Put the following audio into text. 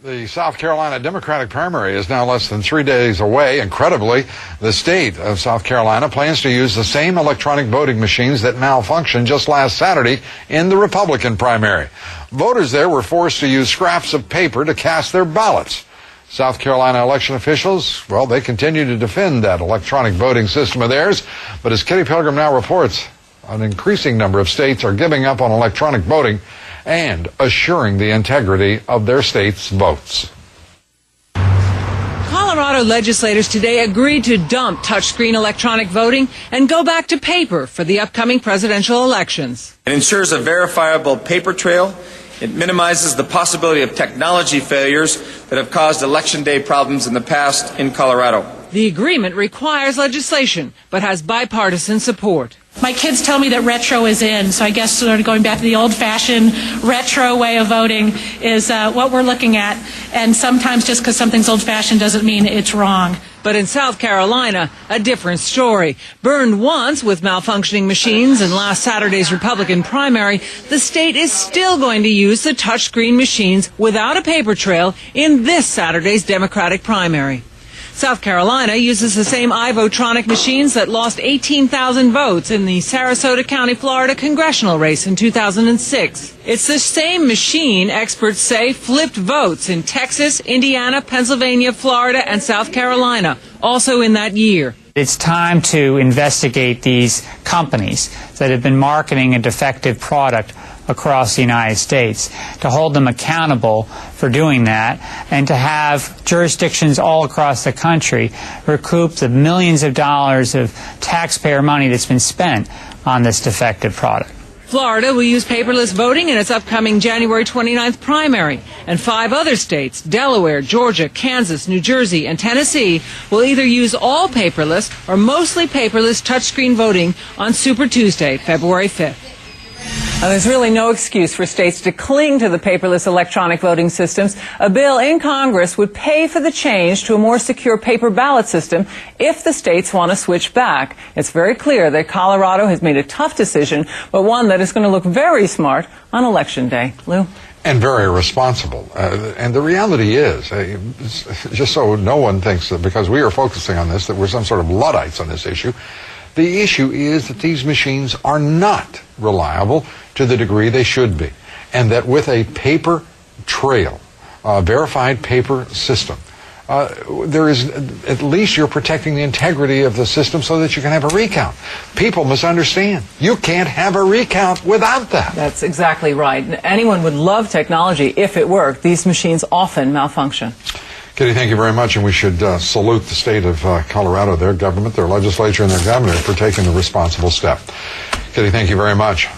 The South Carolina Democratic primary is now less than 3 days away. Incredibly, the state of South Carolina plans to use the same electronic voting machines that malfunctioned just last Saturday in the Republican primary. Voters there were forced to use scraps of paper to cast their ballots. South Carolina election officials, well, they continue to defend that electronic voting system of theirs. But as Kitty Pilgrim now reports, an increasing number of states are giving up on electronic voting and assuring the integrity of their state's votes. Colorado legislators today agreed to dump touchscreen electronic voting and go back to paper for the upcoming presidential elections. It ensures a verifiable paper trail. It minimizes the possibility of technology failures that have caused election day problems in the past in Colorado. The agreement requires legislation, but has bipartisan support. My kids tell me that retro is in, so I guess sort of going back to the old-fashioned retro way of voting is what we're looking at. And sometimes just because something's old-fashioned doesn't mean it's wrong. But in South Carolina, a different story. Burned once with malfunctioning machines in last Saturday's Republican primary, the state is still going to use the touchscreen machines without a paper trail in this Saturday's Democratic primary. South Carolina uses the same iVotronic machines that lost 18,000 votes in the Sarasota County, Florida congressional race in 2006. It's the same machine, experts say, flipped votes in Texas, Indiana, Pennsylvania, Florida, and South Carolina, also in that year. It's time to investigate these companies that have been marketing a defective product across the United States, to hold them accountable for doing that, and to have jurisdictions all across the country recoup the millions of dollars of taxpayer money that's been spent on this defective product. Florida will use paperless voting in its upcoming January 29th primary, and 5 other states, Delaware, Georgia, Kansas, New Jersey, and Tennessee, will either use all paperless or mostly paperless touchscreen voting on Super Tuesday, February 5th. Now, there's really no excuse for states to cling to the paperless electronic voting systems. A bill in Congress would pay for the change to a more secure paper ballot system if the states want to switch back. It's very clear that Colorado has made a tough decision, but one that is going to look very smart on Election Day. Lou? And very responsible. And the reality is, just so no one thinks that because we are focusing on this, that we're some sort of Luddites on this issue, the issue is that these machines are not reliable to the degree they should be. And that with a paper trail, a verified paper system, there is, at least you're protecting the integrity of the system so that you can have a recount. People must understand, you can't have a recount without that. That's exactly right. Anyone would love technology if it worked. These machines often malfunction. Kitty, thank you very much, and we should salute the state of Colorado, their government, their legislature, and their governor for taking the responsible step. Kitty, thank you very much.